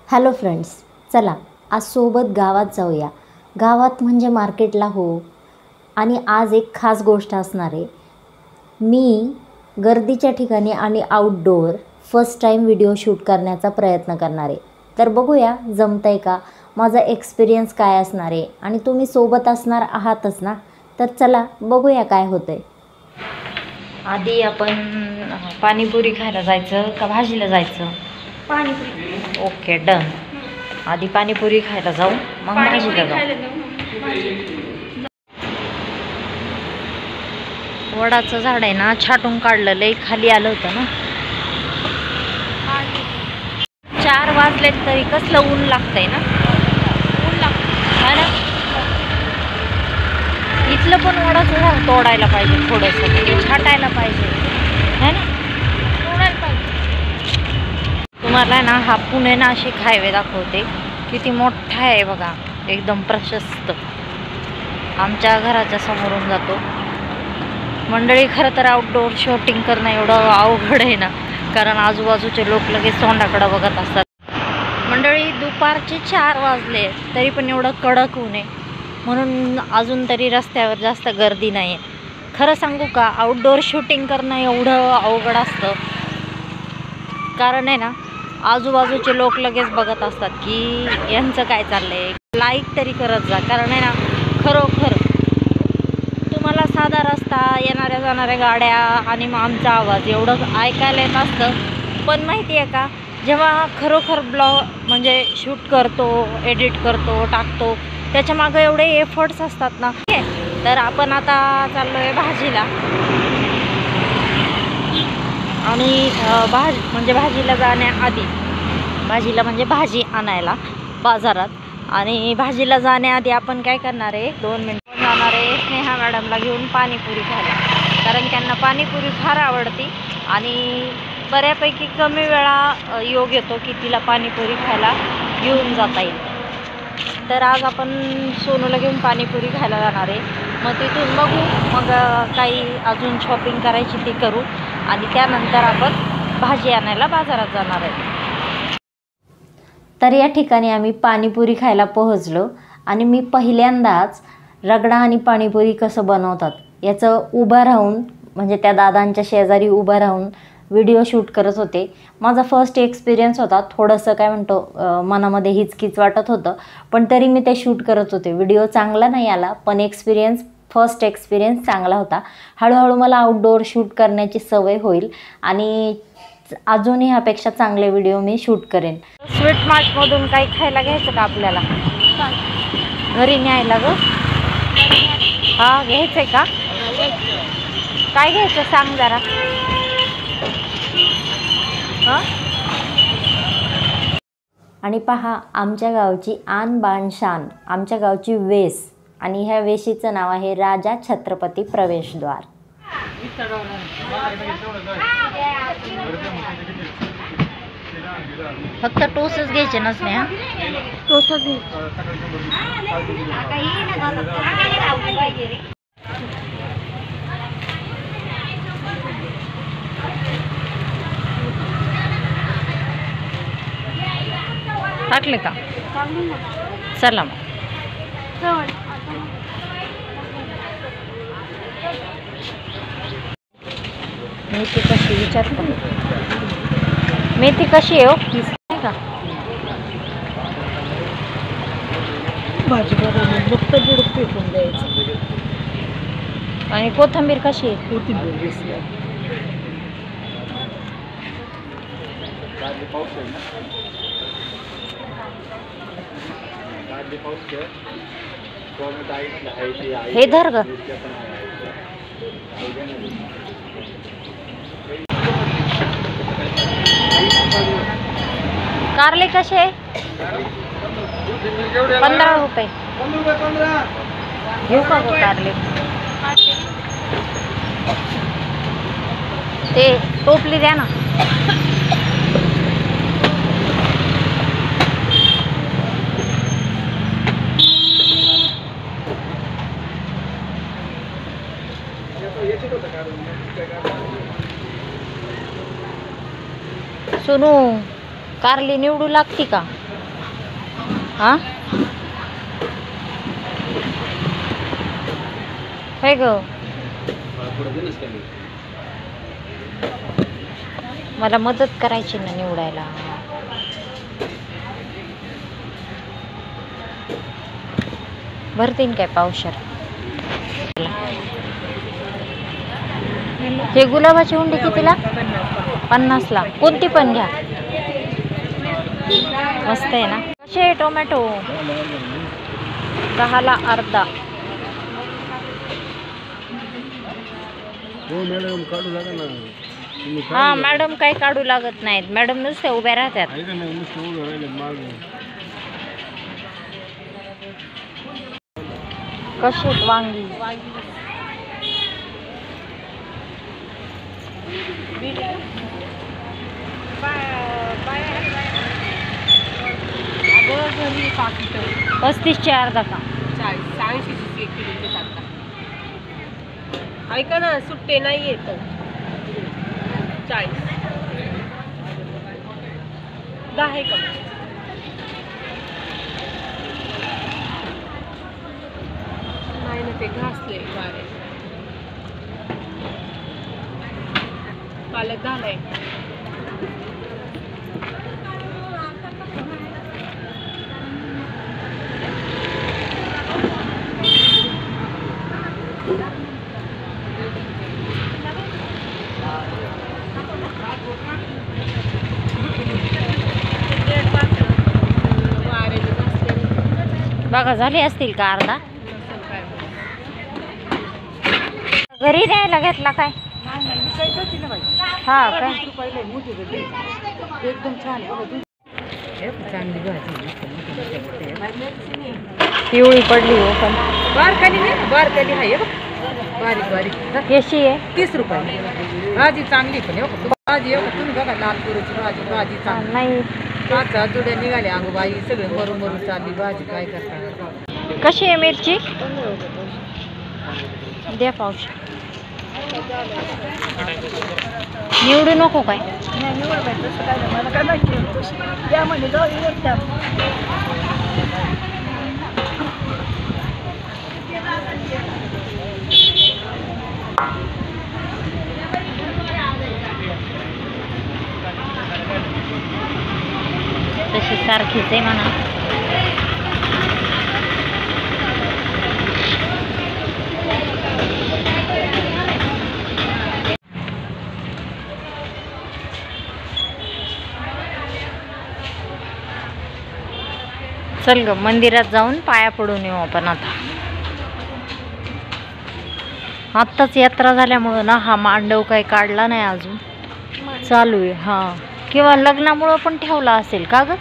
Hello friends, चला आज सोबत गावात जाऊया. गावात म्हणजे मार्केटला हो. आणि आज एक खास गोष्ट असणार आहे. मी गर्दीच्या ठिकाणी आणि outdoor first time video shoot करण्याचा प्रयत्न करणार आहे. तर बघूया जमतं आहे का, माझा एक्सपिरियन्स काय असणार आहे आणि तुम्ही सोबत असणार आहातच ना. तर चला बघूया काय होतं आहे. आधी आपण पाणीपुरी खायला जायचं का भाजीला जायचं? पाणीपुरी. Okay, done. आधी पाणीपुरी खायला जाऊ, मग भाजीला जाऊ. वडाचं झाड आहे ना, छाटून काढलं, लई खाली आलं होतं ना. 4 वाजलेत तरी कसलं ऊन लागतंय ना. ऊन लागतं ना. इथलं पण वडाचं झाड तोडायला पाहिजे, थोडंसं म्हणजे छाटायला पाहिजे है ना. तोडायला पाहिजे. तुम्हाला ना हा पुणे नाशिक हायवे दाखवते. किती मोठा आहे बघा, एकदम प्रशस्त. आमच्या घराच्या समोरून जातो. मंडळी, खरं तर आउटडोअर शूटिंग करणं एवढं अवघड आहे ना, कारण आजूबाजूचे लोक लगेच तोंडाकडं बघत असतात. मंडळी, दुपारचे 4 वाजले तरी पण एवढं कडक ऊन आहे, म्हणून अजून तरी रस्त्यावर जास्त गर्दी नाही आहे. खरं सांगू का, आउटडोअर शूटिंग करणं एवढं अवघड असतं, कारण आहे ना आजूबाजूचे लोक लगेच बघत असतात की यांचं काय चाललं आहे. लाईक तरी करत जा, कारण आहे ना खरोखर तुम्हाला साधा रस्ता, येणाऱ्या जाणाऱ्या गाड्या आणि मग आमचा आवाज एवढं ऐकायला येत असतं. पण माहिती आहे का, जेव्हा खरोखर ब्लॉग म्हणजे शूट करतो, एडिट करतो, टाकतो, त्याच्यामागं एवढे एफर्ट्स असतात ना. तर आपण आता चाललो आहे भाजीला. आणि भाजीला जाण्याआधी, भाजीला म्हणजे भाजी आणायला बाजारात, आणि भाजीला जाण्याआधी आपण काय करणार आहे, 2 मिनिटं जाणार आहे स्नेहा मॅडमला घेऊन पाणीपुरी खायला, कारण त्यांना पाणीपुरी फार आवडते आणि बऱ्यापैकी कमी वेळा योग येतो की तिला पाणीपुरी खायला घेऊन जाता येईल. तर आज आपण सोनूला घेऊन पाणीपुरी खायला जाणार आहे. मग तिथून बघू, मग काही अजून शॉपिंग करायची ती करू, आणि त्यानंतर आपण भाजी आणायला बाजारात जाणार आहे. तर या ठिकाणी आम्ही पाणीपुरी खायला पोहोचलो, आणि मी पहिल्यांदाच रगडा आणि पाणीपुरी कसं बनवतात याचं उभं राहून, म्हणजे त्या दादांच्या शेजारी उभं राहून व्हिडिओ शूट करत होते. माझा फर्स्ट एक्सपिरियन्स होता. थोडंसं काय म्हणतो, मनामध्ये हिचकिच वाटत होतं, पण तरी मी ते शूट करत होते. व्हिडिओ चांगला नाही आला, पण फर्स्ट एक्सपिरियन्स चांगला होता. हळूहळू मला आउटडोअर शूट करण्याची सवय होईल आणि अजूनही ह्यापेक्षा चांगले व्हिडिओ मी शूट करेन. स्वीट मार्टमधून काही खायला घ्यायचं का आपल्याला? घरी न्यायला गं? हा, घ्यायचं आहे का? काय घ्यायचं सांग जरा. आणि पहा, आमच्या गावची आन बान शान, आमच्या गावची वेस, आणि ह्या वेशीचं नाव आहे राजा छत्रपती प्रवेशद्वार. फक्त टोसच घ्यायचे नसणे. हा, टोसच घे. टाकले का? चला मग. मेथी कशी विचारतो? मेथी कशी आहे हो? पीस आहे का? भाजी बनवून फक्त बुडूक फेकून द्यायचं. आणि कोथिंबीर कशी आहे? कोथिंबीर दिसली. हे धर ग. कारले कसे? 15 रुपये. घेऊ का गं कारले? ते टोपली द्या ना. सोनू, कारली निवडू लागती का? हा काय ग मला मदत करायची ना निवडायला. भरतीन काय पावशर. हे गुलाबाची उंडी कितीला? 50ला. कोणती पण घ्या. मस्त आहे ना. कसे आहे टोमॅटो? 10ला अर्धा. हा मॅडम काही काढू लागत नाहीत. मॅडम नुसते उभ्या राहतात. कशी आहेत वांगी? पाकिट 35चे अर्धा का? 40 80 1 किलोचे टाकता. ऐका ना सुट्टे नाही येत. 40 10 आहे का? नाही ना ते घासले वारे. पालक झालाय. बघा झाले असतील का अर्धा? घरी न्यायला घेतला काय? हा काय एकदम छान चांगली पिवळी पडली हो पण बारकाली नाही बारकाली आहे बारीक बारीक कशी आहे? 30 रुपये. भाजी चांगली पण भाजी तुम्ही बघा लाल तुरीची भाजी भाजी चांगली नाही. 5 जुड्या निघाल्या अंग बाई सगळे मरून मरून चालली भाजी काय करता. कशी आहे मिरची? द्या पाऊस. निवडू नको काय? मला काय माहिती त्या म्हणे तशी सारखीच आहे म्हणा. चल ग मंदिरात जाऊन पाया पडून येऊ आपण आता. आत्ताच यात्रा झाल्यामुळं ना हा मांडव काही काढला नाही अजून. चालू आहे. हा किंवा लग्नामुळं पण ठेवला असेल का ग?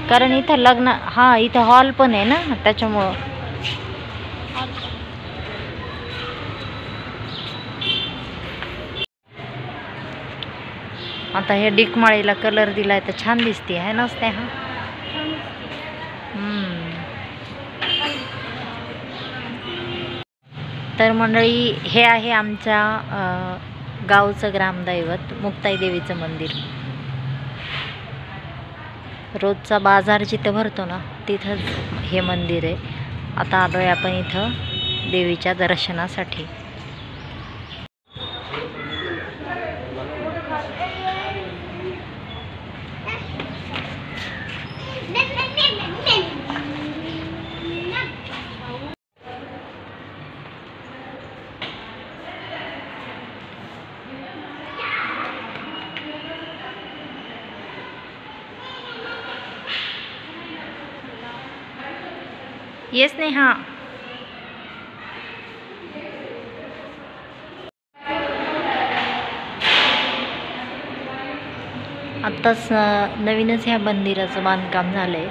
कारण इथं लग्न हा इथं हॉल पण आहे ना त्याच्यामुळं. आता हे डिकमाळीला कलर दिलाय तर छान दिसते आहे नसते. हा तर मंडळी हे आहे आमच्या गावचं ग्रामदैवत मुक्ताई देवीचं मंदिर. रोजचा बाजार जिथं भरतो ना तिथंच हे मंदिर आहे. आता आलोय आपण इथं देवीच्या दर्शनासाठी. येस नेहा. आत्ताच नवीनच ह्या मंदिराचं बांधकाम झालं आहे.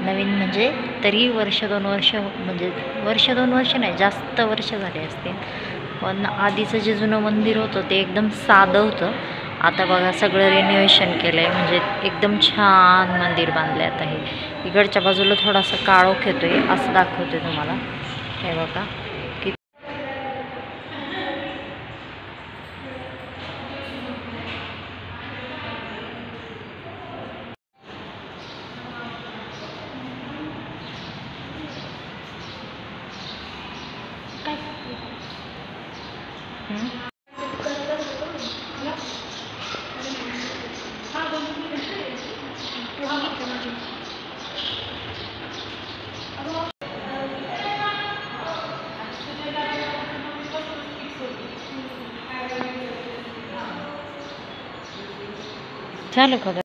नवीन म्हणजे तरी वर्ष 2 वर्ष म्हणजे वर्ष 2 वर्ष नाही जास्त वर्ष झाले असते. पण आधीचं जे जुनं मंदिर होतं ते एकदम साधं होतं. आता बघा सगळं रिनोव्हेशन केलं आहे म्हणजे एकदम छान मंदिर बांधले. आता हे इकडच्या बाजूला थोडासा काळोख येतोय असं दाखवते तुम्हाला. हे बघा की चालू का ग?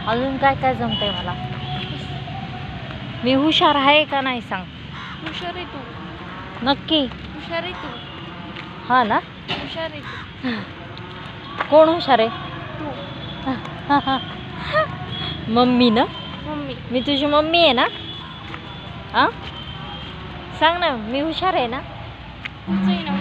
अजून काय काय जमतंय मला? मी हुशार आहे का नाही सांग? हुशार आहे तू. नक्की? हुशार आहे तू. हा ना? हुशार आहे तू. कोण हुशार आहे? तू. मम्मी ना? मम्मी. मी तुझी मम्मी आहे ना? हा, सांग ना, मी हुशार आहे ना? तूच आहे ना